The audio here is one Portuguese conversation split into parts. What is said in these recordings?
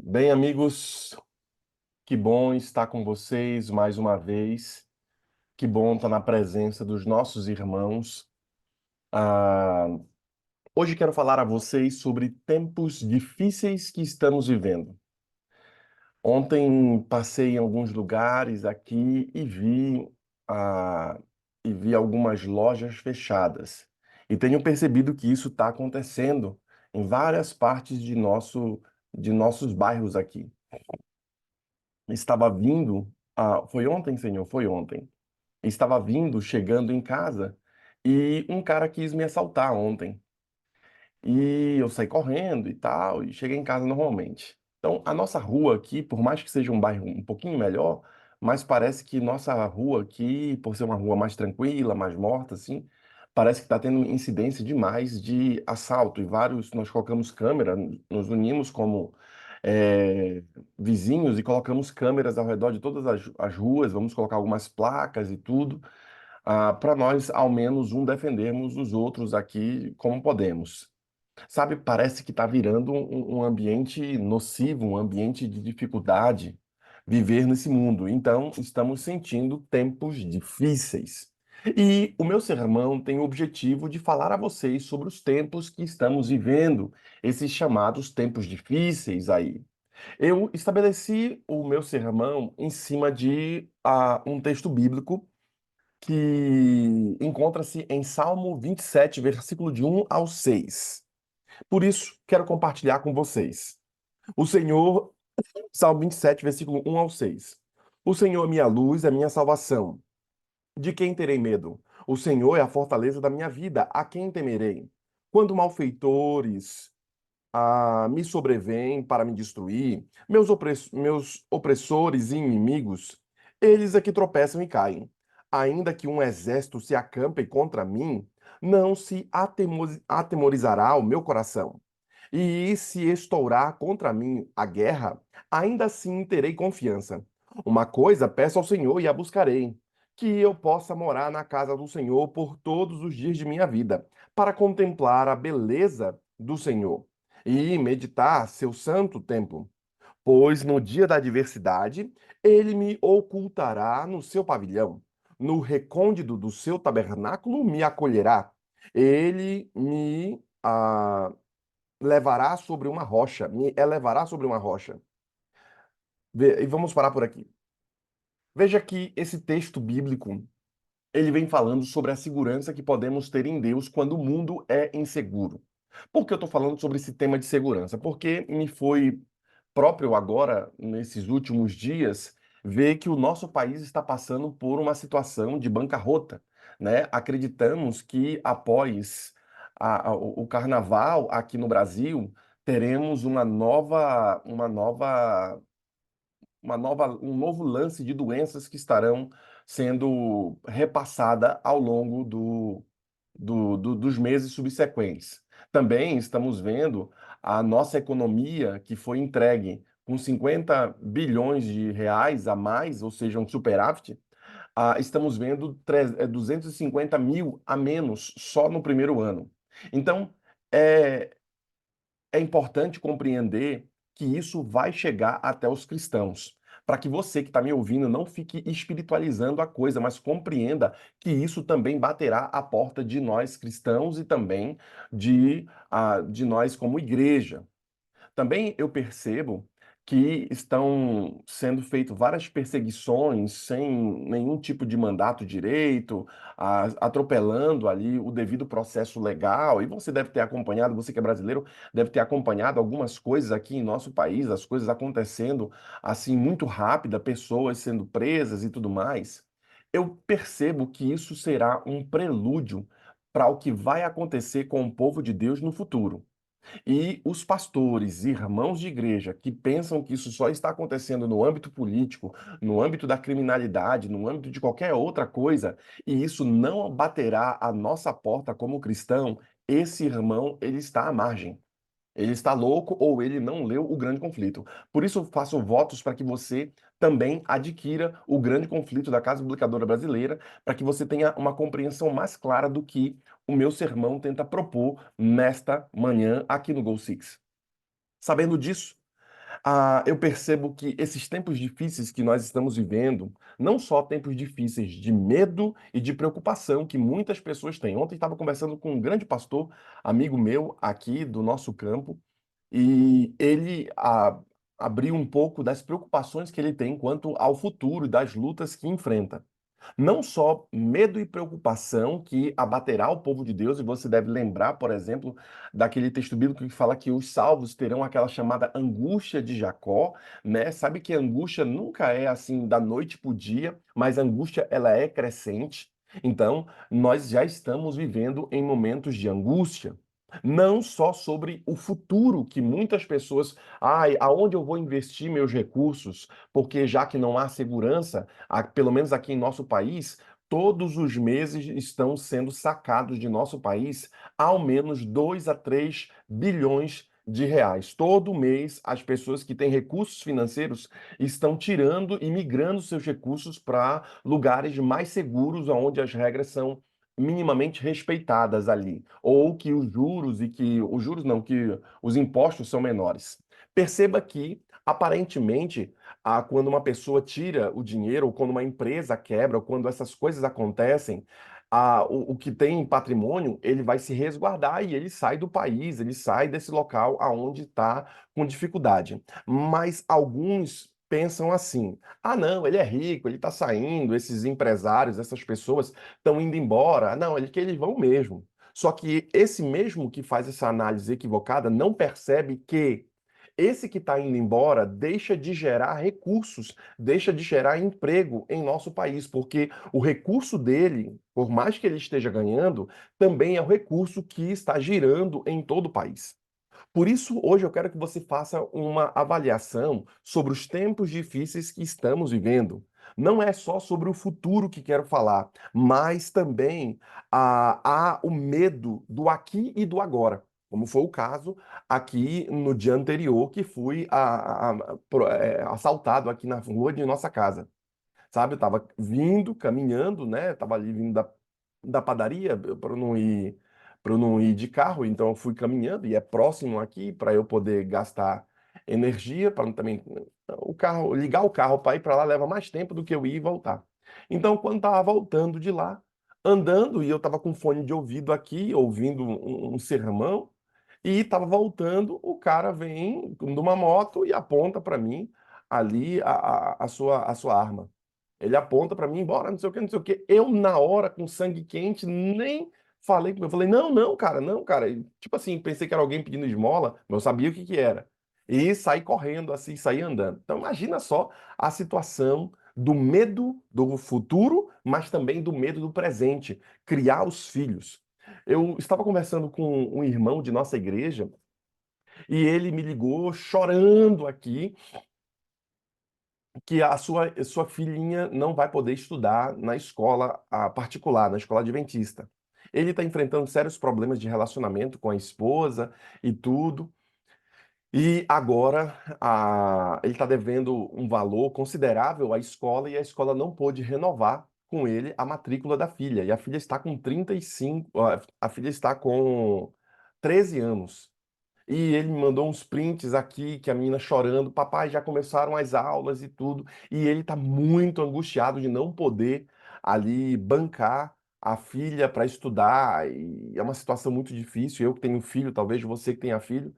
Bem, amigos, que bom estar com vocês mais uma vez. Que bom estar na presença dos nossos irmãos. Ah, Hoje quero falar a vocês sobre tempos difíceis que estamos vivendo. Ontem passei em alguns lugares aqui ah, e vi algumas lojas fechadas. E tenho percebido que isso está acontecendo em várias partes de nossos bairros aqui. Estava vindo, foi ontem, senhor, foi ontem. Estava vindo, chegando em casa, e um cara quis me assaltar ontem. E eu saí correndo e tal, e cheguei em casa normalmente. Então, a nossa rua aqui, por mais que seja um bairro um pouquinho melhor, mas parece que nossa rua aqui, por ser uma rua mais tranquila, mais morta, assim, parece que está tendo incidência demais de assalto. E vários, nós colocamos câmera, nos unimos como eh, vizinhos e colocamos câmeras ao redor de todas as ruas, vamos colocar algumas placas e tudo, para nós, ao menos, defendermos os outros aqui como podemos. Sabe, parece que está virando um ambiente nocivo, um ambiente de dificuldade viver nesse mundo. Então, estamos sentindo tempos difíceis. E o meu sermão tem o objetivo de falar a vocês sobre os tempos que estamos vivendo, esses chamados tempos difíceis aí. Eu estabeleci o meu sermão em cima de um texto bíblico que encontra-se em Salmo 27, versículo de 1 ao 6. Por isso, quero compartilhar com vocês. O Senhor, Salmo 27, versículo 1 ao 6. O Senhor é minha luz, é minha salvação. De quem terei medo? O Senhor é a fortaleza da minha vida. A quem temerei? Quando malfeitores me sobrevêm para me destruir, meus opressores e inimigos, eles é que tropeçam e caem. Ainda que um exército se acampe contra mim, não se atemorizará o meu coração. E se estourar contra mim a guerra, ainda assim terei confiança. Uma coisa peço ao Senhor e a buscarei, que eu possa morar na casa do Senhor por todos os dias de minha vida, para contemplar a beleza do Senhor e meditar seu santo templo. Pois no dia da adversidade, ele me ocultará no seu pavilhão, no recôndito do seu tabernáculo me acolherá. Ele me levará sobre uma rocha, me elevará sobre uma rocha. E vamos parar por aqui. Veja que esse texto bíblico, ele vem falando sobre a segurança que podemos ter em Deus quando o mundo é inseguro. Por que eu estou falando sobre esse tema de segurança? Porque me foi próprio agora, nesses últimos dias, ver que o nosso país está passando por uma situação de bancarrota, né? Acreditamos que após o carnaval aqui no Brasil, teremos um novo lance de doenças que estarão sendo repassada ao longo dos meses subsequentes. Também estamos vendo a nossa economia, que foi entregue com 50 bilhões de reais a mais, ou seja, um superávit, estamos vendo 250 mil a menos só no primeiro ano. Então, é, é importante compreender que isso vai chegar até os cristãos. Para que você que está me ouvindo não fique espiritualizando a coisa, mas compreenda que isso também baterá à porta de nós cristãos e também de nós como igreja. Também eu percebo que estão sendo feitas várias perseguições sem nenhum tipo de mandato direito, atropelando ali o devido processo legal. E você deve ter acompanhado, você que é brasileiro, deve ter acompanhado algumas coisas aqui em nosso país, as coisas acontecendo assim muito rápida, pessoas sendo presas e tudo mais. Eu percebo que isso será um prelúdio para o que vai acontecer com o povo de Deus no futuro. E os pastores, irmãos de igreja, que pensam que isso só está acontecendo no âmbito político, no âmbito da criminalidade, no âmbito de qualquer outra coisa, e isso não baterá à nossa porta como cristão, esse irmão, ele está à margem. Ele está louco ou ele não leu o Grande Conflito. Por isso, eu faço votos para que você também adquira o Grande Conflito da Casa Publicadora Brasileira, para que você tenha uma compreensão mais clara do que o meu sermão tenta propor nesta manhã aqui no Go Six. Sabendo disso, Eu percebo que esses tempos difíceis que nós estamos vivendo, não só tempos difíceis de medo e de preocupação que muitas pessoas têm. Ontem estava conversando com um grande pastor, amigo meu aqui do nosso campo, e ele abriu um pouco das preocupações que ele tem quanto ao futuro e das lutas que enfrenta. Não só medo e preocupação que abaterá o povo de Deus, e você deve lembrar, por exemplo, daquele texto bíblico que fala que os salvos terão aquela chamada angústia de Jacó, né? Sabe que a angústia nunca é assim da noite para o dia, mas a angústia ela é crescente. Então, nós já estamos vivendo em momentos de angústia. Não só sobre o futuro, que muitas pessoas, aonde eu vou investir meus recursos? Porque já que não há segurança, pelo menos aqui em nosso país, todos os meses estão sendo sacados de nosso país ao menos 2 a 3 bilhões de reais. Todo mês, as pessoas que têm recursos financeiros estão tirando e migrando seus recursos para lugares mais seguros, onde as regras são minimamente respeitadas ali, ou que os juros não, que os impostos são menores. Perceba que, aparentemente, quando uma pessoa tira o dinheiro, ou quando uma empresa quebra, ou quando essas coisas acontecem, o que tem em patrimônio, ele vai se resguardar e ele sai do país, ele sai desse local aonde está com dificuldade. Mas alguns pensam assim: ah, não, ele é rico, ele está saindo, esses empresários, essas pessoas estão indo embora. Não, que eles vão mesmo. Só que esse mesmo que faz essa análise equivocada não percebe que esse que está indo embora deixa de gerar recursos, deixa de gerar emprego em nosso país, porque o recurso dele, por mais que ele esteja ganhando, também é o recurso que está girando em todo o país. Por isso, hoje eu quero que você faça uma avaliação sobre os tempos difíceis que estamos vivendo. Não é só sobre o futuro que quero falar, mas também há o medo do aqui e do agora, como foi o caso aqui no dia anterior, que fui assaltado aqui na rua de nossa casa. Sabe? Eu tava vindo, caminhando, né? Tava ali vindo da padaria para não ir de carro, então eu fui caminhando e é próximo aqui para eu poder gastar energia para também o carro, ligar o carro para ir para lá leva mais tempo do que eu ir e voltar. Então, quando tava voltando de lá, andando e eu tava com fone de ouvido aqui, ouvindo um sermão, e tava voltando, o cara vem numa moto e aponta para mim ali a sua arma. Ele aponta pra mim, bora, não sei o que, não sei o que. Eu, na hora, com sangue quente, nem falei com ele. Eu falei, não, não, cara, não, cara. E, tipo assim, pensei que era alguém pedindo esmola, mas eu sabia o que que era. E saí correndo, assim, saí andando. Então, imagina só a situação do medo do futuro, mas também do medo do presente. Criar os filhos. Eu estava conversando com um irmão de nossa igreja e ele me ligou chorando aqui que sua filhinha não vai poder estudar na escola particular, na escola adventista. Ele está enfrentando sérios problemas de relacionamento com a esposa e tudo. E agora ele está devendo um valor considerável à escola e a escola não pôde renovar com ele a matrícula da filha. E a filha está com 35, a filha está com 13 anos. E ele me mandou uns prints aqui, que a menina chorando, papai, já começaram as aulas e tudo. E ele tá muito angustiado de não poder ali bancar a filha para estudar. E é uma situação muito difícil. Eu que tenho filho, talvez você que tenha filho,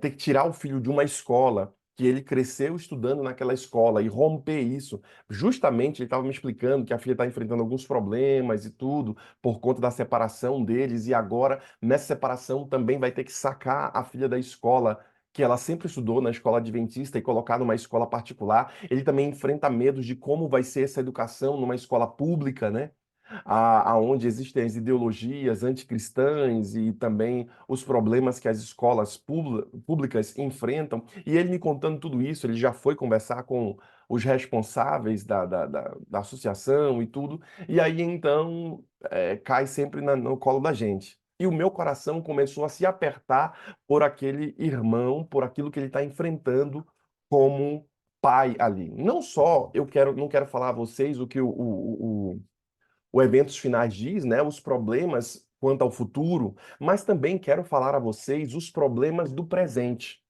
ter que tirar o filho de uma escola que ele cresceu estudando naquela escola e romper isso. Justamente ele estava me explicando que a filha está enfrentando alguns problemas e tudo por conta da separação deles, e agora nessa separação também vai ter que sacar a filha da escola que ela sempre estudou na escola adventista e colocar numa escola particular. Ele também enfrenta medos de como vai ser essa educação numa escola pública, né? Aonde existem as ideologias anticristãs e também os problemas que as escolas públicas enfrentam. E ele me contando tudo isso, ele já foi conversar com os responsáveis da associação e tudo. E aí então cai sempre no colo da gente. E o meu coração começou a se apertar por aquele irmão, por aquilo que ele está enfrentando como pai ali. Não só não quero falar a vocês o que o Eventos Finais diz, né, os problemas quanto ao futuro, mas também quero falar a vocês os problemas do presente.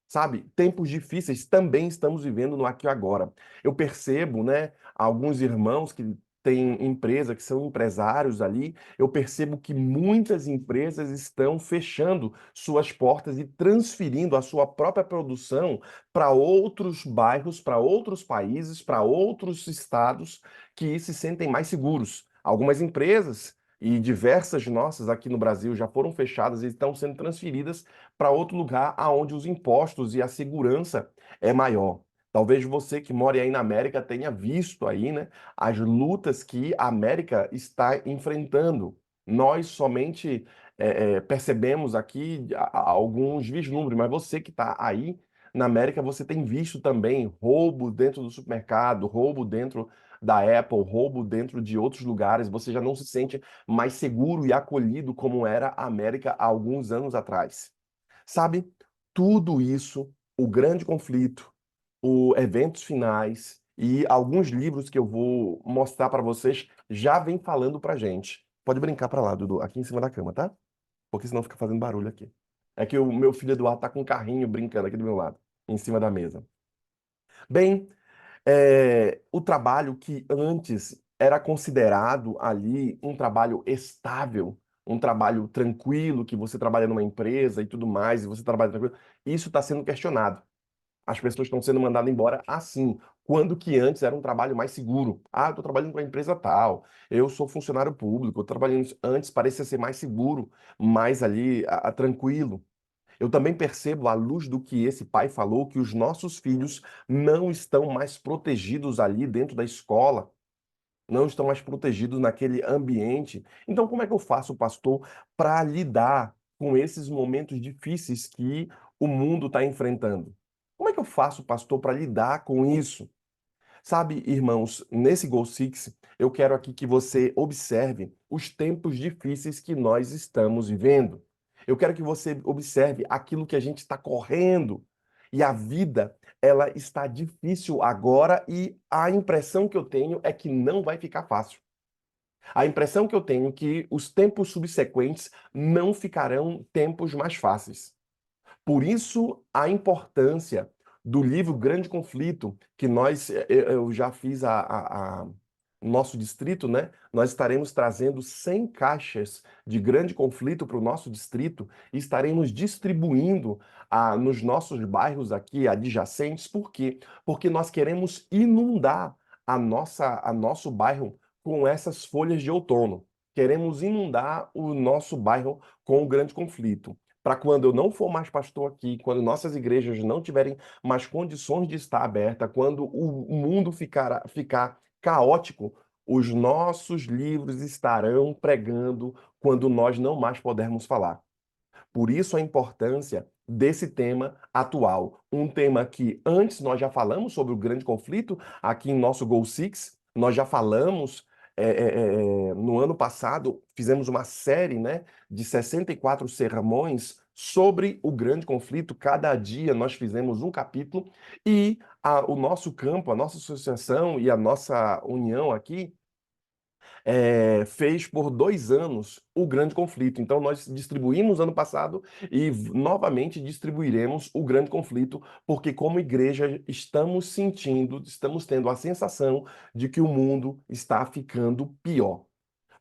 Sabe? Tempos difíceis também estamos vivendo no aqui e agora. Eu percebo, né, alguns irmãos que têm empresa, que são empresários ali, eu percebo que muitas empresas estão fechando suas portas e transferindo a sua própria produção para outros bairros, para outros países, para outros estados que se sentem mais seguros. Algumas empresas e diversas nossas aqui no Brasil já foram fechadas e estão sendo transferidas para outro lugar aonde os impostos e a segurança é maior. Talvez você que mora aí na América tenha visto aí, né, as lutas que a América está enfrentando. Nós somente percebemos aqui alguns vislumbres, mas você que está aí na América, você tem visto também roubo dentro do supermercado, roubo dentro da Apple, roubo dentro de outros lugares. Você já não se sente mais seguro e acolhido como era a América há alguns anos atrás. Sabe, tudo isso, o grande conflito, os eventos finais e alguns livros que eu vou mostrar para vocês já vem falando pra gente. Pode brincar para lá, Dudu, aqui em cima da cama, tá? Porque senão fica fazendo barulho aqui. É que o meu filho Eduardo tá com um carrinho brincando aqui do meu lado, em cima da mesa. Bem, o trabalho que antes era considerado ali um trabalho estável, um trabalho tranquilo, que você trabalha numa empresa e tudo mais, e você trabalha tranquilo, isso está sendo questionado. As pessoas estão sendo mandadas embora assim, quando que antes era um trabalho mais seguro. Ah, eu estou trabalhando para uma empresa tal, eu sou funcionário público, eu tô trabalhando antes parecia ser mais seguro, mais ali tranquilo. Eu também percebo, à luz do que esse pai falou, que os nossos filhos não estão mais protegidos ali dentro da escola, não estão mais protegidos naquele ambiente. Então, como é que eu faço, pastor, para lidar com esses momentos difíceis que o mundo está enfrentando? Como é que eu faço, pastor, para lidar com isso? Sabe, irmãos, nesse Goal Six, eu quero aqui que você observe os tempos difíceis que nós estamos vivendo. Eu quero que você observe aquilo que a gente está correndo. E a vida, ela está difícil agora e a impressão que eu tenho é que não vai ficar fácil. A impressão que eu tenho é que os tempos subsequentes não ficarão tempos mais fáceis. Por isso, a importância do livro Grande Conflito, que eu já fiz nosso distrito, né? Nós estaremos trazendo 100 caixas de Grande Conflito para o nosso distrito e estaremos distribuindo nos nossos bairros aqui adjacentes. Por quê? Porque nós queremos inundar a nosso bairro com essas folhas de outono. Queremos inundar o nosso bairro com o Grande Conflito para quando eu não for mais pastor aqui, quando nossas igrejas não tiverem mais condições de estar aberta, quando o mundo ficar caótico, os nossos livros estarão pregando quando nós não mais pudermos falar. Por isso a importância desse tema atual. Um tema que antes nós já falamos sobre o grande conflito, aqui em nosso Goal Six, nós já falamos no ano passado, fizemos uma série, né, de 64 sermões sobre o grande conflito. Cada dia nós fizemos um capítulo e o nosso campo, a nossa associação e a nossa união aqui fez por 2 anos o grande conflito. Então, nós distribuímos ano passado e novamente distribuiremos o grande conflito, porque, como igreja, estamos sentindo, estamos tendo a sensação de que o mundo está ficando pior.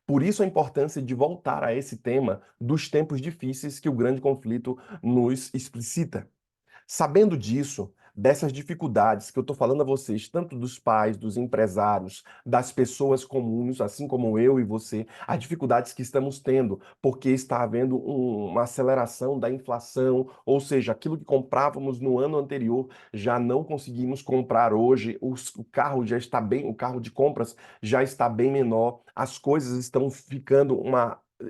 Por isso, a importância de voltar a esse tema dos tempos difíceis que o grande conflito nos explicita. Sabendo disso, dessas dificuldades que eu estou falando a vocês, tanto dos pais, dos empresários, das pessoas comuns, assim como eu e você, as dificuldades que estamos tendo, porque está havendo uma aceleração da inflação, ou seja, aquilo que comprávamos no ano anterior já não conseguimos comprar hoje, o carro já está bem, o carro de compras já está bem menor, as coisas estão ficando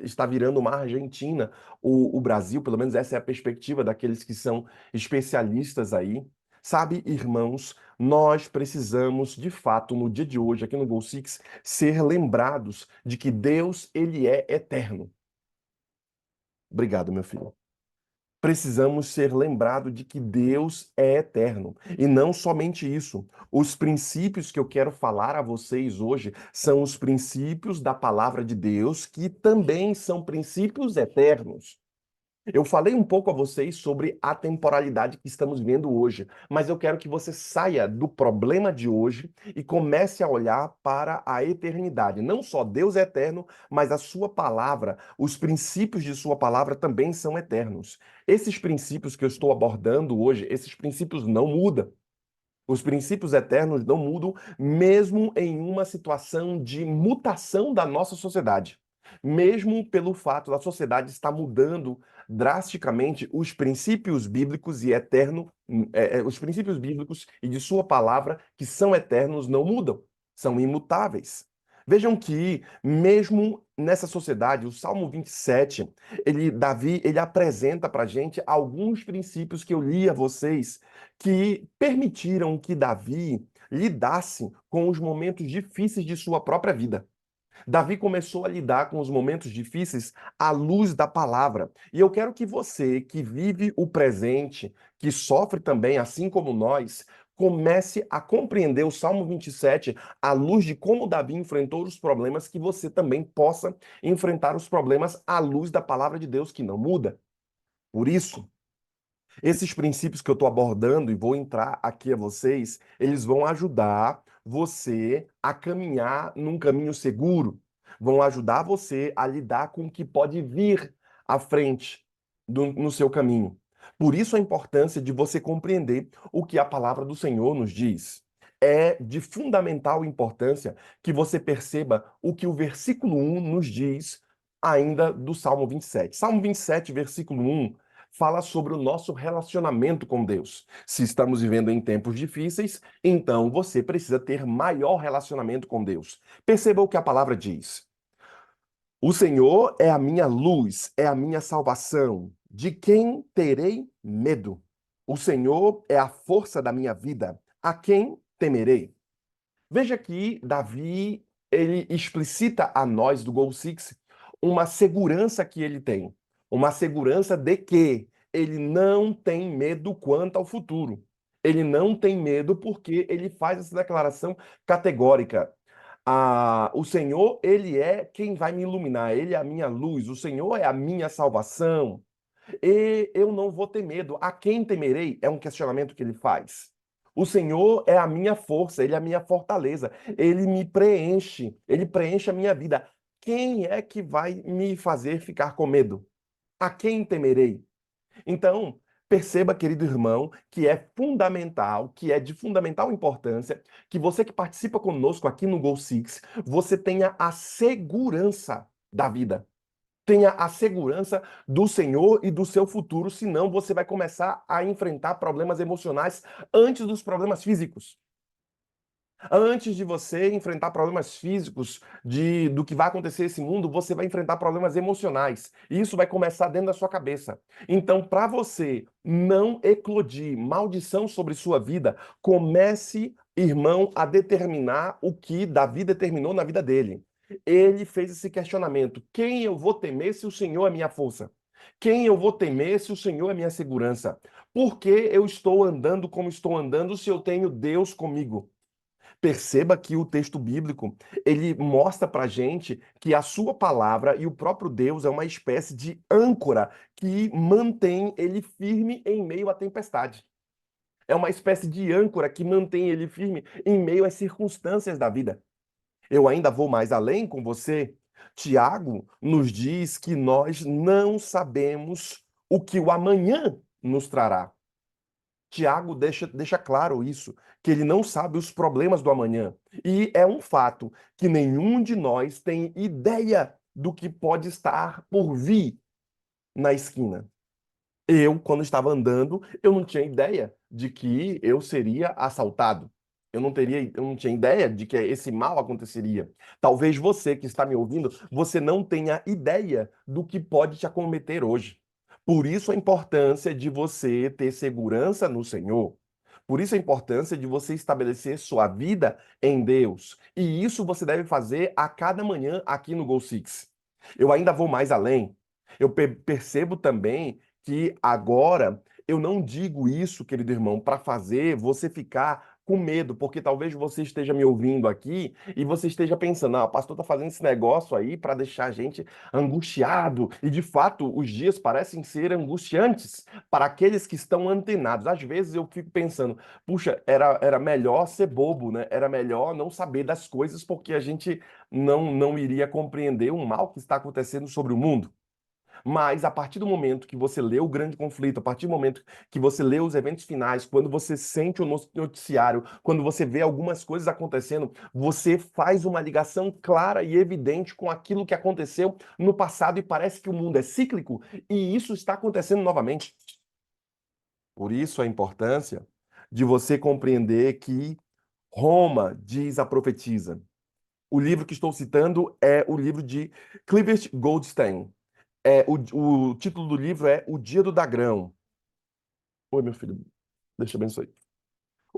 está virando uma Argentina, o Brasil, pelo menos essa é a perspectiva daqueles que são especialistas aí. Sabe, irmãos, nós precisamos, de fato, no dia de hoje, aqui no Goal Six, ser lembrados de que Deus, ele é eterno. Obrigado, meu filho. Precisamos ser lembrados de que Deus é eterno. E não somente isso. Os princípios que eu quero falar a vocês hoje são os princípios da palavra de Deus, que também são princípios eternos. Eu falei um pouco a vocês sobre a temporalidade que estamos vivendo hoje, mas eu quero que você saia do problema de hoje e comece a olhar para a eternidade. Não só Deus é eterno, mas a sua palavra, os princípios de sua palavra também são eternos. Esses princípios que eu estou abordando hoje, esses princípios não mudam. Os princípios eternos não mudam, mesmo em uma situação de mutação da nossa sociedade. Mesmo pelo fato da sociedade estar mudando drasticamente os princípios bíblicos e os princípios bíblicos e de sua palavra, que são eternos, não mudam, são imutáveis. Vejam que, mesmo nessa sociedade, o Salmo 27, Davi, ele apresenta para a gente alguns princípios que eu li a vocês que permitiram que Davi lidasse com os momentos difíceis de sua própria vida. Davi começou a lidar com os momentos difíceis à luz da palavra. E eu quero que você, que vive o presente, que sofre também, assim como nós, comece a compreender o Salmo 27 à luz de como Davi enfrentou os problemas, que você também possa enfrentar os problemas à luz da palavra de Deus, que não muda. Por isso, esses princípios que eu estou abordando e vou entrar aqui a vocês, eles vão ajudar você a caminhar num caminho seguro, vão ajudar você a lidar com o que pode vir à frente no seu caminho. Por isso a importância de você compreender o que a palavra do Senhor nos diz. É de fundamental importância que você perceba o que o versículo 1 nos diz ainda do Salmo 27. Salmo 27, versículo 1 fala sobre o nosso relacionamento com Deus. Se estamos vivendo em tempos difíceis, então você precisa ter maior relacionamento com Deus. Perceba o que a palavra diz. O Senhor é a minha luz, é a minha salvação. De quem terei medo? O Senhor é a força da minha vida. A quem temerei? Veja que Davi, ele explicita a nós do Goal Six uma segurança que ele tem. Uma segurança de que ele não tem medo quanto ao futuro. Ele não tem medo porque ele faz essa declaração categórica. O Senhor, ele é quem vai me iluminar, ele é a minha luz, o Senhor é a minha salvação. E eu não vou ter medo. A quem temerei? É um questionamento que ele faz. O Senhor é a minha força, ele é a minha fortaleza. Ele me preenche, ele preenche a minha vida. Quem é que vai me fazer ficar com medo? A quem temerei? Então, perceba, querido irmão, que é fundamental, que é de fundamental importância, que você que participa conosco aqui no Goal Six, você tenha a segurança da vida. Tenha a segurança do Senhor e do seu futuro, senão você vai começar a enfrentar problemas emocionais antes dos problemas físicos. Antes de você enfrentar problemas físicos do que vai acontecer nesse mundo, você vai enfrentar problemas emocionais. E isso vai começar dentro da sua cabeça. Então, para você não eclodir maldição sobre sua vida, comece, irmão, a determinar o que Davi determinou na vida dele. Ele fez esse questionamento: quem eu vou temer se o Senhor é minha força? Quem eu vou temer se o Senhor é minha segurança? Por que eu estou andando como estou andando se eu tenho Deus comigo? Perceba que o texto bíblico, ele mostra pra gente que a sua palavra e o próprio Deus é uma espécie de âncora que mantém ele firme em meio à tempestade. É uma espécie de âncora que mantém ele firme em meio às circunstâncias da vida. Eu ainda vou mais além com você. Tiago nos diz que nós não sabemos o que o amanhã nos trará. Tiago deixa claro isso, que ele não sabe os problemas do amanhã. E é um fato que nenhum de nós tem ideia do que pode estar por vir na esquina. Eu, quando estava andando, eu não tinha ideia de que eu seria assaltado. Eu não tinha ideia de que esse mal aconteceria. Talvez você que está me ouvindo, você não tenha ideia do que pode te acometer hoje. Por isso a importância de você ter segurança no Senhor. Por isso a importância de você estabelecer sua vida em Deus. E isso você deve fazer a cada manhã aqui no Go Six. Eu ainda vou mais além. Eu percebo também que agora eu não digo isso, querido irmão, para fazer você ficar com medo, porque talvez você esteja me ouvindo aqui e você esteja pensando, ah, o pastor está fazendo esse negócio aí para deixar a gente angustiado. E de fato, os dias parecem ser angustiantes para aqueles que estão antenados. Às vezes eu fico pensando, puxa, era melhor ser bobo, né? Era melhor não saber das coisas, porque a gente não iria compreender o mal que está acontecendo sobre o mundo. Mas a partir do momento que você lê o grande conflito, a partir do momento que você lê os eventos finais, quando você sente o noticiário, quando você vê algumas coisas acontecendo, você faz uma ligação clara e evidente com aquilo que aconteceu no passado e parece que o mundo é cíclico e isso está acontecendo novamente. Por isso a importância de você compreender que Roma, diz a profetisa. O livro que estou citando é o livro de Clifford Goldstein. O título do livro é O Dia do Dragão. Oi, meu filho, deixa eu abençoe.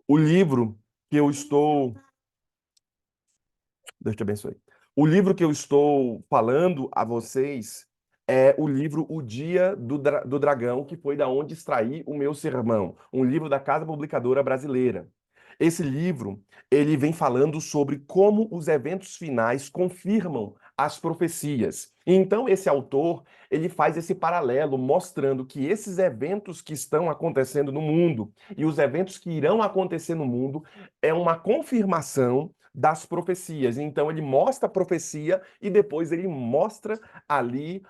O livro que eu estou. Deus te abençoe. O livro que eu estou falando a vocês é o livro O Dia do Dragão, que foi da onde extraí o meu sermão, um livro da Casa Publicadora Brasileira. Esse livro, ele vem falando sobre como os eventos finais confirmam as profecias. Então, esse autor, ele faz esse paralelo, mostrando que esses eventos que estão acontecendo no mundo e os eventos que irão acontecer no mundo é uma confirmação das profecias. Então ele mostra a profecia e depois ele mostra ali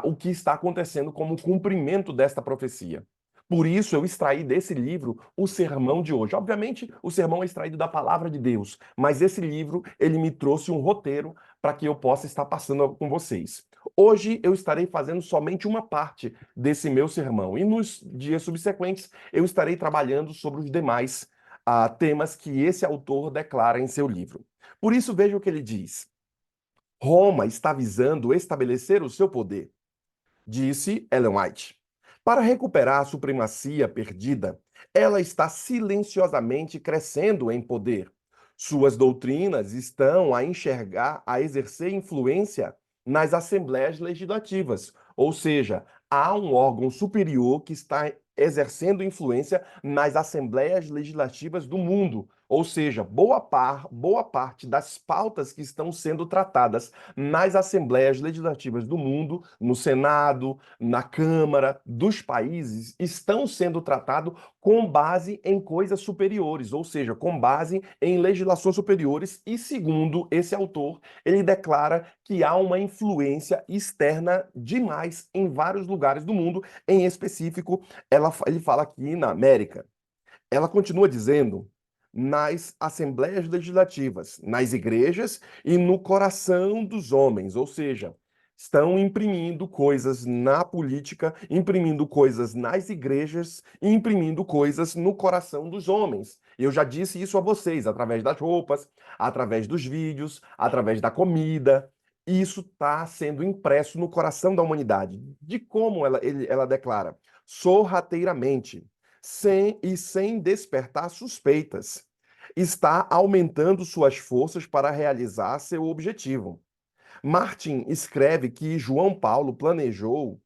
o que está acontecendo como cumprimento desta profecia. Por isso eu extraí desse livro o sermão de hoje. Obviamente, o sermão é extraído da palavra de Deus, mas esse livro ele me trouxe um roteiro para que eu possa estar passando com vocês. Hoje eu estarei fazendo somente uma parte desse meu sermão e nos dias subsequentes eu estarei trabalhando sobre os demais temas que esse autor declara em seu livro. Por isso, veja o que ele diz. Roma está visando estabelecer o seu poder, disse Ellen White. Para recuperar a supremacia perdida, ela está silenciosamente crescendo em poder. Suas doutrinas estão a enxergar, a exercer influência nas assembleias legislativas, ou seja, há um órgão superior que está exercendo influência nas assembleias legislativas do mundo. Ou seja, boa parte das pautas que estão sendo tratadas nas assembleias legislativas do mundo, no Senado, na Câmara dos países, estão sendo tratados com base em coisas superiores, ou seja, com base em legislações superiores, e segundo esse autor, ele declara que há uma influência externa demais em vários lugares do mundo, em específico, ele fala aqui na América. Ela continua dizendo nas assembleias legislativas, nas igrejas e no coração dos homens, ou seja, estão imprimindo coisas na política, imprimindo coisas nas igrejas e imprimindo coisas no coração dos homens. Eu já disse isso a vocês, através das roupas, através dos vídeos, através da comida. Isso está sendo impresso no coração da humanidade. De como ela declara? Sorrateiramente sem despertar suspeitas. Está aumentando suas forças para realizar seu objetivo. Martin escreve que João Paulo planejou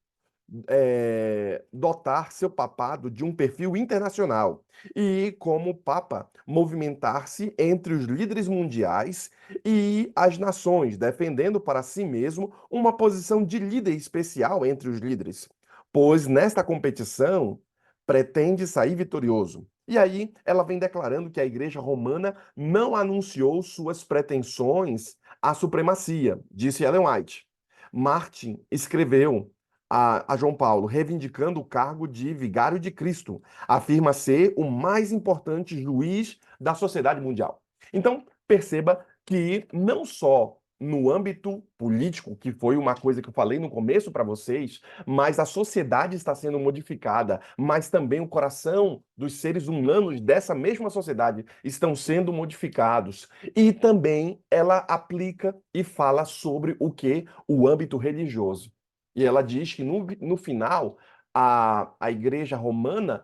dotar seu papado de um perfil internacional e, como Papa, movimentar-se entre os líderes mundiais e as nações, defendendo para si mesmo uma posição de líder especial entre os líderes, pois nesta competição pretende sair vitorioso. E aí ela vem declarando que a Igreja Romana não anunciou suas pretensões à supremacia, disse Ellen White. Martin escreveu a João Paulo, reivindicando o cargo de vigário de Cristo, afirma ser o mais importante juiz da sociedade mundial. Então, perceba que não só no âmbito político, que foi uma coisa que eu falei no começo para vocês, mas a sociedade está sendo modificada, mas também o coração dos seres humanos dessa mesma sociedade estão sendo modificados. E também ela aplica e fala sobre o que? O âmbito religioso. E ela diz que no final, a Igreja Romana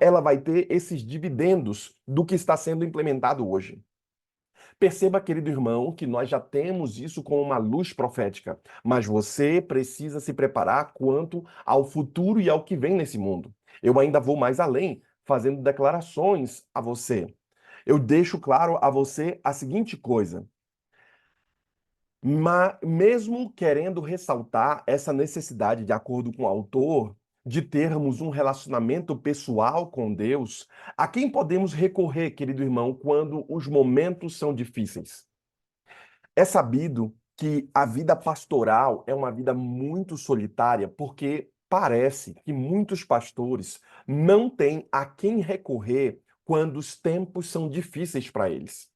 ela vai ter esses dividendos do que está sendo implementado hoje. Perceba, querido irmão, que nós já temos isso como uma luz profética, mas você precisa se preparar quanto ao futuro e ao que vem nesse mundo. Eu ainda vou mais além, fazendo declarações a você. Eu deixo claro a você a seguinte coisa. Mas mesmo querendo ressaltar essa necessidade, de acordo com o autor, de termos um relacionamento pessoal com Deus, a quem podemos recorrer, querido irmão, quando os momentos são difíceis? É sabido que a vida pastoral é uma vida muito solitária, porque parece que muitos pastores não têm a quem recorrer quando os tempos são difíceis para eles.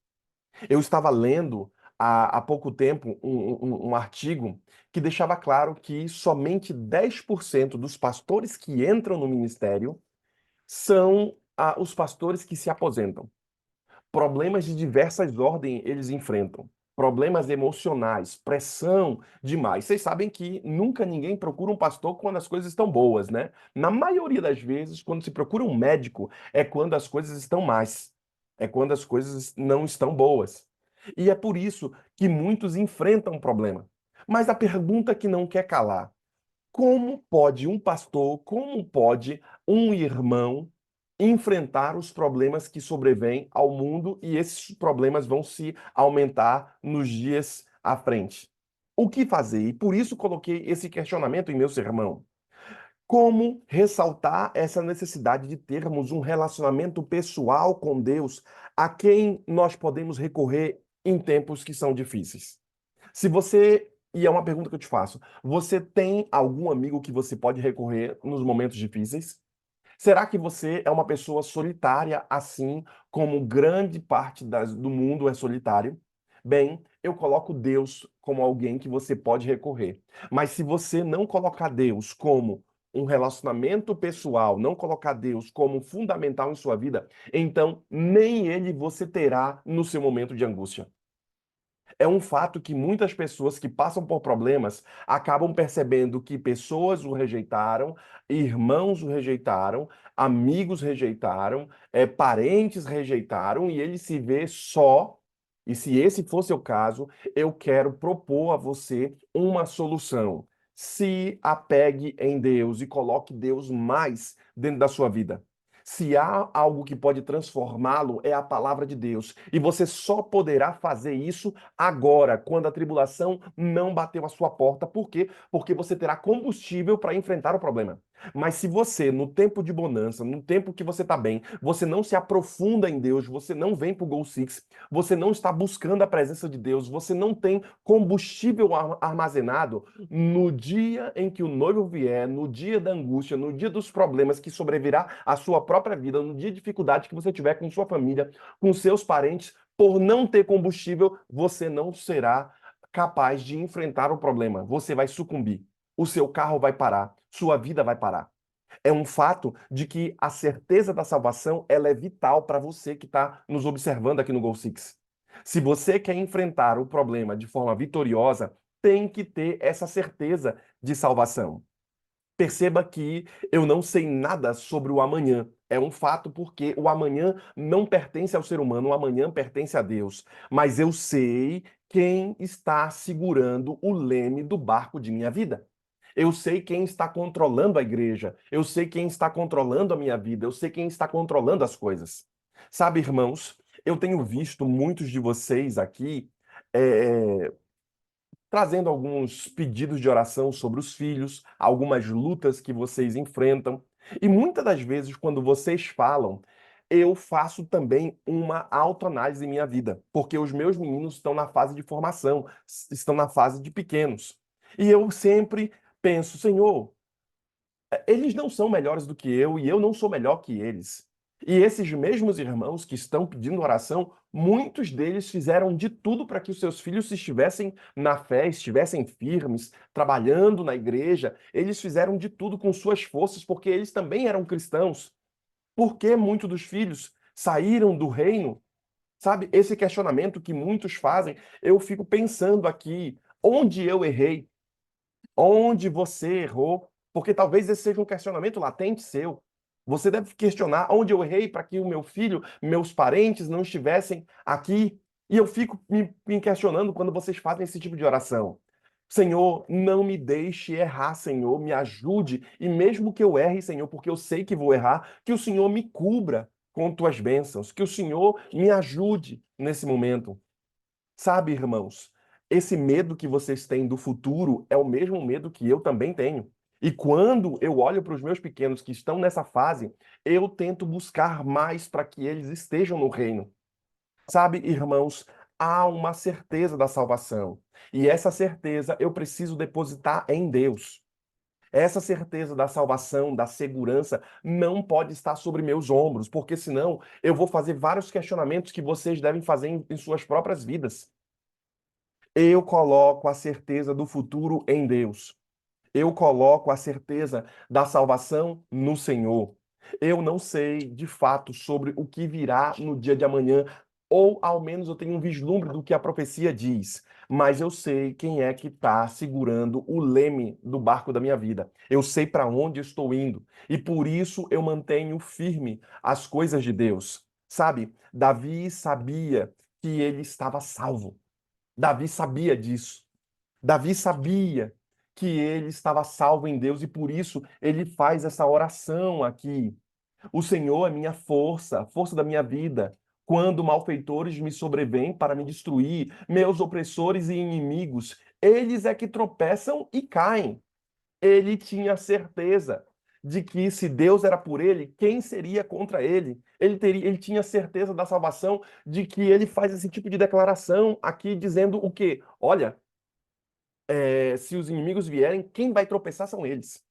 Eu estava lendo há pouco tempo um artigo que deixava claro que somente 10% dos pastores que entram no ministério são os pastores que se aposentam. Problemas de diversas ordens eles enfrentam. Problemas emocionais, pressão demais. Vocês sabem que nunca ninguém procura um pastor quando as coisas estão boas, né? Na maioria das vezes, quando se procura um médico, é quando as coisas estão más. É quando as coisas não estão boas. E é por isso que muitos enfrentam o problema. Mas a pergunta que não quer calar: como pode um pastor, como pode um irmão enfrentar os problemas que sobrevêm ao mundo e esses problemas vão se aumentar nos dias à frente? O que fazer? E por isso coloquei esse questionamento em meu sermão. Como ressaltar essa necessidade de termos um relacionamento pessoal com Deus a quem nós podemos recorrer em tempos que são difíceis? Se você, e é uma pergunta que eu te faço, você tem algum amigo que você pode recorrer nos momentos difíceis? Será que você é uma pessoa solitária, assim como grande parte do mundo é solitário? Bem, eu coloco Deus como alguém que você pode recorrer. Mas se você não colocar Deus como um relacionamento pessoal, não colocar Deus como fundamental em sua vida, então nem ele você terá no seu momento de angústia. É um fato que muitas pessoas que passam por problemas acabam percebendo que pessoas o rejeitaram, irmãos o rejeitaram, amigos rejeitaram, parentes rejeitaram, e ele se vê só. E se esse for seu caso, eu quero propor a você uma solução. Se apegue em Deus e coloque Deus mais dentro da sua vida. Se há algo que pode transformá-lo, é a palavra de Deus. E você só poderá fazer isso agora, quando a tribulação não bateu a sua porta. Por quê? Porque você terá combustível para enfrentar o problema. Mas se você, no tempo de bonança, no tempo que você está bem, você não se aprofunda em Deus, você não vem para o Goal Six, você não está buscando a presença de Deus, você não tem combustível armazenado, no dia em que o noivo vier, no dia da angústia, no dia dos problemas que sobrevirá à sua própria vida, no dia de dificuldade que você tiver com sua família, com seus parentes, por não ter combustível, você não será capaz de enfrentar o problema. Você vai sucumbir. O seu carro vai parar, sua vida vai parar. É um fato de que a certeza da salvação ela é vital para você que está nos observando aqui no Goal Six. Se você quer enfrentar o problema de forma vitoriosa, tem que ter essa certeza de salvação. Perceba que eu não sei nada sobre o amanhã. É um fato porque o amanhã não pertence ao ser humano, o amanhã pertence a Deus. Mas eu sei quem está segurando o leme do barco de minha vida. Eu sei quem está controlando a igreja. Eu sei quem está controlando a minha vida. Eu sei quem está controlando as coisas. Sabe, irmãos, eu tenho visto muitos de vocês aqui eh, trazendo alguns pedidos de oração sobre os filhos, algumas lutas que vocês enfrentam. E muitas das vezes, quando vocês falam, eu faço também uma autoanálise em minha vida, porque os meus meninos estão na fase de formação, estão na fase de pequenos. E eu sempre penso, Senhor, eles não são melhores do que eu e eu não sou melhor que eles. E esses mesmos irmãos que estão pedindo oração, muitos deles fizeram de tudo para que os seus filhos estivessem na fé, estivessem firmes, trabalhando na igreja. Eles fizeram de tudo com suas forças, porque eles também eram cristãos. Por que muitos dos filhos saíram do reino? Sabe, esse questionamento que muitos fazem, eu fico pensando aqui, onde eu errei? Onde você errou? Porque talvez esse seja um questionamento latente seu. Você deve questionar onde eu errei para que o meu filho, meus parentes não estivessem aqui. E eu fico me questionando quando vocês fazem esse tipo de oração. Senhor, não me deixe errar, Senhor, me ajude. E mesmo que eu erre, Senhor, porque eu sei que vou errar, que o Senhor me cubra com tuas bênçãos, que o Senhor me ajude nesse momento. Sabe, irmãos, esse medo que vocês têm do futuro é o mesmo medo que eu também tenho. E quando eu olho para os meus pequenos que estão nessa fase, eu tento buscar mais para que eles estejam no reino. Sabe, irmãos, há uma certeza da salvação. E essa certeza eu preciso depositar em Deus. Essa certeza da salvação, da segurança, não pode estar sobre meus ombros, porque senão eu vou fazer vários questionamentos que vocês devem fazer em suas próprias vidas. Eu coloco a certeza do futuro em Deus. Eu coloco a certeza da salvação no Senhor. Eu não sei de fato sobre o que virá no dia de amanhã, ou ao menos eu tenho um vislumbre do que a profecia diz, mas eu sei quem é que está segurando o leme do barco da minha vida. Eu sei para onde estou indo e por isso eu mantenho firme as coisas de Deus. Sabe, Davi sabia que ele estava salvo. Davi sabia disso. Davi sabia que ele estava salvo em Deus e por isso ele faz essa oração aqui. O Senhor é minha força, a força da minha vida. Quando malfeitores me sobrevêm para me destruir, meus opressores e inimigos, eles é que tropeçam e caem. Ele tinha certeza de que se Deus era por ele, quem seria contra ele? Ele tinha certeza da salvação, de que ele faz esse tipo de declaração aqui dizendo o quê? Olha, se os inimigos vierem, quem vai tropeçar são eles.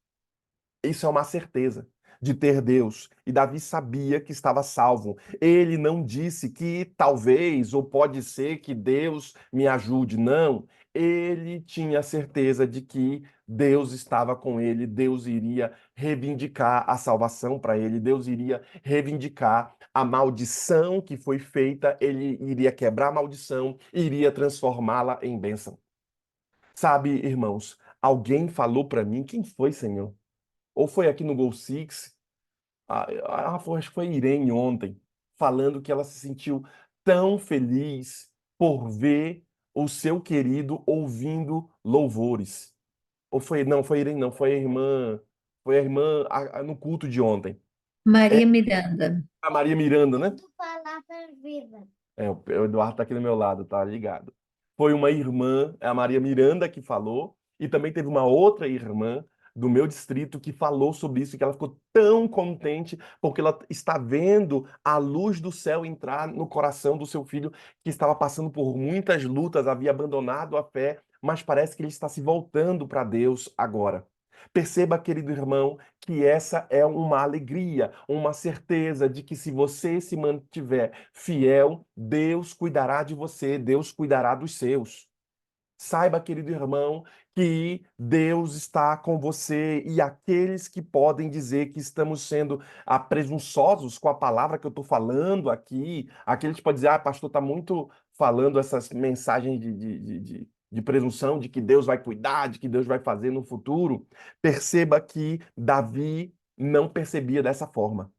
Isso é uma certeza de ter Deus. E Davi sabia que estava salvo. Ele não disse que talvez ou pode ser que Deus me ajude. Não. Ele tinha certeza de que Deus estava com ele, Deus iria reivindicar a salvação para ele, Deus iria reivindicar a maldição que foi feita, ele iria quebrar a maldição, iria transformá-la em bênção. Sabe, irmãos, alguém falou para mim, quem foi, Senhor? Ou foi aqui no Gol Six? Acho que foi a Irene ontem, falando que ela se sentiu tão feliz por ver o seu querido ouvindo louvores. Ou foi, não, foi a Irene, não, foi a irmã no culto de ontem. É Maria Miranda. a Maria Miranda, né? O Eduardo tá aqui do meu lado, tá ligado? Foi uma irmã, é a Maria Miranda, que falou, e também teve uma outra irmã do meu distrito que falou sobre isso, que ela ficou tão contente porque ela está vendo a luz do céu entrar no coração do seu filho, que estava passando por muitas lutas, havia abandonado a fé, mas parece que ele está se voltando para Deus agora. Perceba, querido irmão, que essa é uma alegria, uma certeza de que se você se mantiver fiel, Deus cuidará de você, Deus cuidará dos seus. Saiba, querido irmão, que Deus está com você e aqueles que podem dizer que estamos sendo presunçosos com a palavra que eu estou falando aqui, aqueles que podem dizer, pastor, está muito falando essas mensagens de presunção, de que Deus vai cuidar, de que Deus vai fazer no futuro. Perceba que Davi não percebia dessa forma.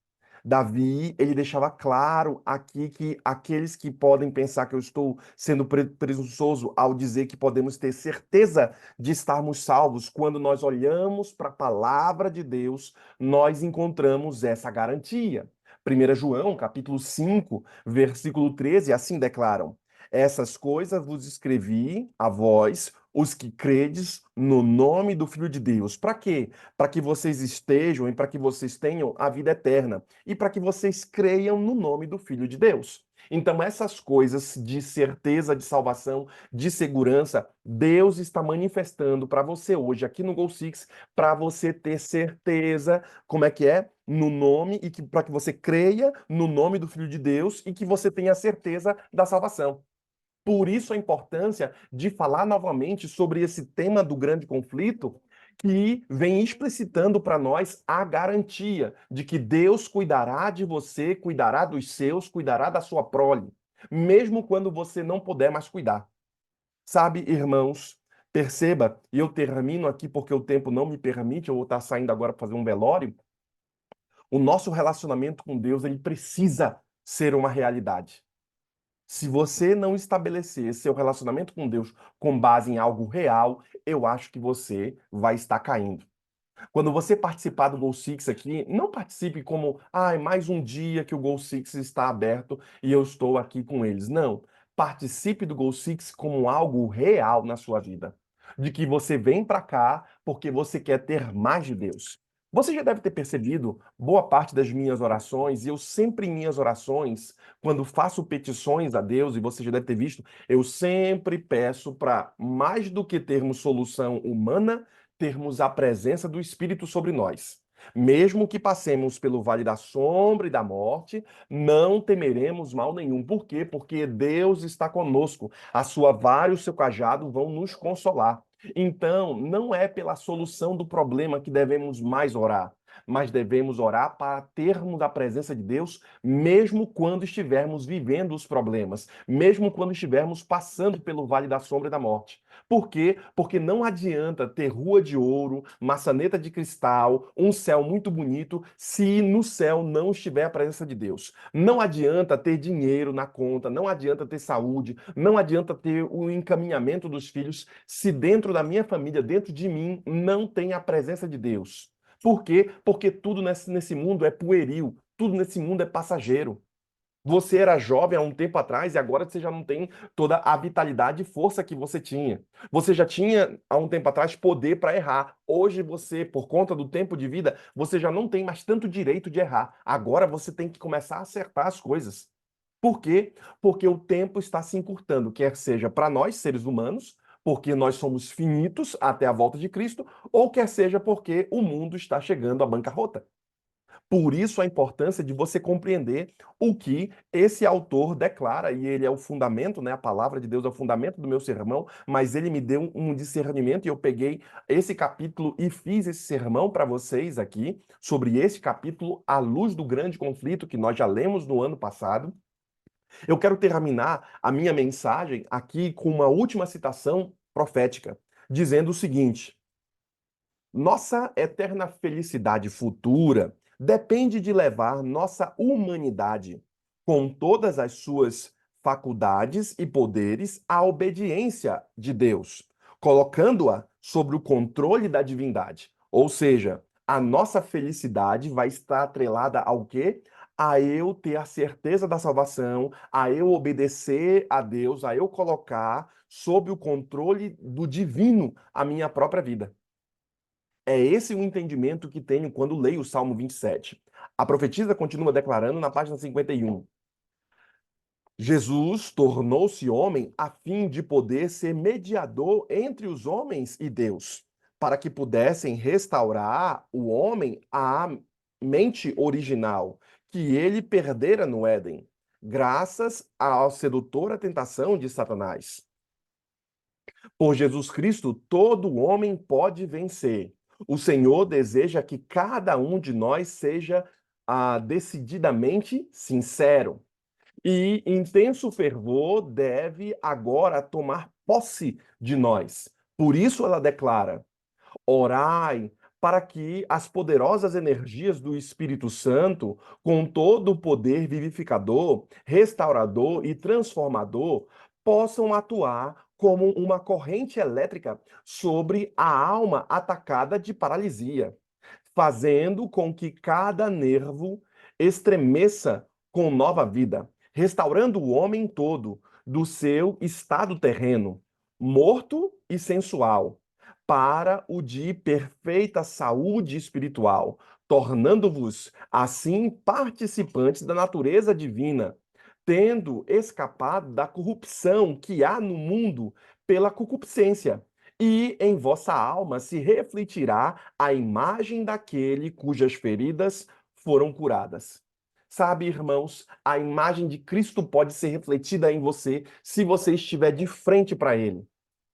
Davi, ele deixava claro aqui que aqueles que podem pensar que eu estou sendo presunçoso ao dizer que podemos ter certeza de estarmos salvos, quando nós olhamos para a palavra de Deus, nós encontramos essa garantia. 1 João, capítulo 5, versículo 13, assim declaram: Essas coisas vos escrevi a vós, os que credes no nome do Filho de Deus. Para quê? Para que vocês estejam e para que vocês tenham a vida eterna e para que vocês creiam no nome do Filho de Deus. Então, essas coisas de certeza de salvação, de segurança, Deus está manifestando para você hoje aqui no Gol Six, para você ter certeza, como é que é? No nome e que para que você creia no nome do Filho de Deus e que você tenha certeza da salvação. Por isso a importância de falar novamente sobre esse tema do grande conflito, que vem explicitando para nós a garantia de que Deus cuidará de você, cuidará dos seus, cuidará da sua prole, mesmo quando você não puder mais cuidar. Sabe, irmãos, perceba, e eu termino aqui porque o tempo não me permite, eu vou estar saindo agora para fazer um velório. O nosso relacionamento com Deus, ele precisa ser uma realidade. Se você não estabelecer seu relacionamento com Deus com base em algo real, eu acho que você vai estar caindo. Quando você participar do Goal Six aqui, não participe como, mais um dia que o Goal Six está aberto e eu estou aqui com eles. Não. Participe do Goal Six como algo real na sua vida. De que você vem para cá porque você quer ter mais de Deus. Você já deve ter percebido boa parte das minhas orações, e eu sempre em minhas orações, quando faço petições a Deus, e você já deve ter visto, eu sempre peço para mais do que termos solução humana, termos a presença do Espírito sobre nós. Mesmo que passemos pelo vale da sombra e da morte, não temeremos mal nenhum. Por quê? Porque Deus está conosco. A sua vara e o seu cajado vão nos consolar. Então, não é pela solução do problema que devemos mais orar, mas devemos orar para termos a presença de Deus, mesmo quando estivermos vivendo os problemas, mesmo quando estivermos passando pelo vale da sombra e da morte. Por quê? Porque não adianta ter rua de ouro, maçaneta de cristal, um céu muito bonito, se no céu não estiver a presença de Deus. Não adianta ter dinheiro na conta, não adianta ter saúde, não adianta ter o encaminhamento dos filhos, se dentro da minha família, dentro de mim, não tem a presença de Deus. Por quê? Porque tudo nesse mundo é pueril, tudo nesse mundo é passageiro. Você era jovem há um tempo atrás e agora você já não tem toda a vitalidade e força que você tinha. Você já tinha há um tempo atrás poder para errar. Hoje você, por conta do tempo de vida, você já não tem mais tanto direito de errar. Agora você tem que começar a acertar as coisas. Por quê? Porque o tempo está se encurtando, quer seja para nós, seres humanos, porque nós somos finitos até a volta de Cristo, ou quer seja porque o mundo está chegando à bancarrota. Por isso a importância de você compreender o que esse autor declara, e ele é o fundamento, né? A palavra de Deus é o fundamento do meu sermão, mas ele me deu um discernimento e eu peguei esse capítulo e fiz esse sermão para vocês aqui, sobre esse capítulo, à luz do grande conflito que nós já lemos no ano passado. Eu quero terminar a minha mensagem aqui com uma última citação profética, dizendo o seguinte: nossa eterna felicidade futura depende de levar nossa humanidade, com todas as suas faculdades e poderes, à obediência de Deus, colocando-a sobre o controle da divindade. Ou seja, a nossa felicidade vai estar atrelada ao quê? A eu ter a certeza da salvação, a eu obedecer a Deus, a eu colocar sob o controle do divino a minha própria vida. É esse o entendimento que tenho quando leio o Salmo 27. A profetisa continua declarando na página 51. Jesus tornou-se homem a fim de poder ser mediador entre os homens e Deus, para que pudessem restaurar o homem à mente original que ele perdera no Éden, graças à sedutora tentação de Satanás. Por Jesus Cristo, todo homem pode vencer. O Senhor deseja que cada um de nós seja decididamente sincero. E intenso fervor deve agora tomar posse de nós. Por isso ela declara: orai para que as poderosas energias do Espírito Santo, com todo o poder vivificador, restaurador e transformador, possam atuar como uma corrente elétrica sobre a alma atacada de paralisia, fazendo com que cada nervo estremeça com nova vida, restaurando o homem todo do seu estado terreno, morto e sensual, para o de perfeita saúde espiritual, tornando-vos assim participantes da natureza divina, tendo escapado da corrupção que há no mundo pela concupiscência. E em vossa alma se refletirá a imagem daquele cujas feridas foram curadas. Sabe, irmãos, a imagem de Cristo pode ser refletida em você se você estiver de frente para ele.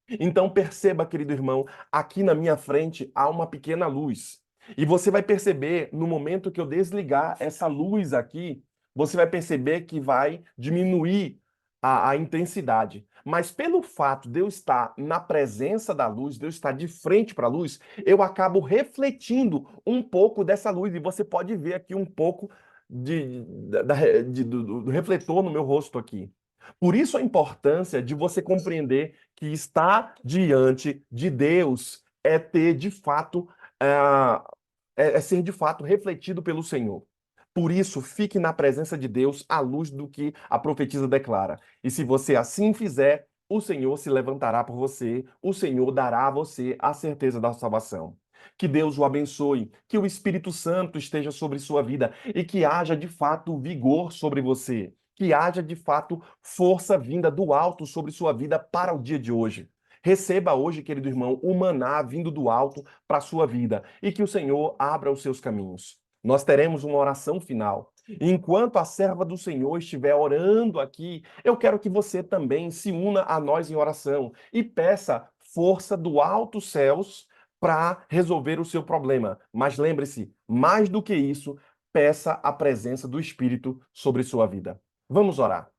Então perceba, querido irmão, aqui na minha frente há uma pequena luz. E você vai perceber, no momento que eu desligar essa luz aqui, você vai perceber que vai diminuir a intensidade. Mas pelo fato de eu estar na presença da luz, de eu estar de frente para a luz, eu acabo refletindo um pouco dessa luz. E você pode ver aqui um pouco do refletor no meu rosto aqui. Por isso a importância de você compreender que estar diante de Deus é ter, de fato, é ser de fato refletido pelo Senhor. Por isso, fique na presença de Deus à luz do que a profetisa declara. E se você assim fizer, o Senhor se levantará por você, o Senhor dará a você a certeza da salvação. Que Deus o abençoe, que o Espírito Santo esteja sobre sua vida e que haja de fato vigor sobre você, que haja de fato força vinda do alto sobre sua vida para o dia de hoje. Receba hoje, querido irmão, o maná vindo do alto para a sua vida e que o Senhor abra os seus caminhos. Nós teremos uma oração final. Enquanto a serva do Senhor estiver orando aqui, eu quero que você também se una a nós em oração e peça força do alto céus para resolver o seu problema. Mas lembre-se, mais do que isso, peça a presença do Espírito sobre sua vida. Vamos orar.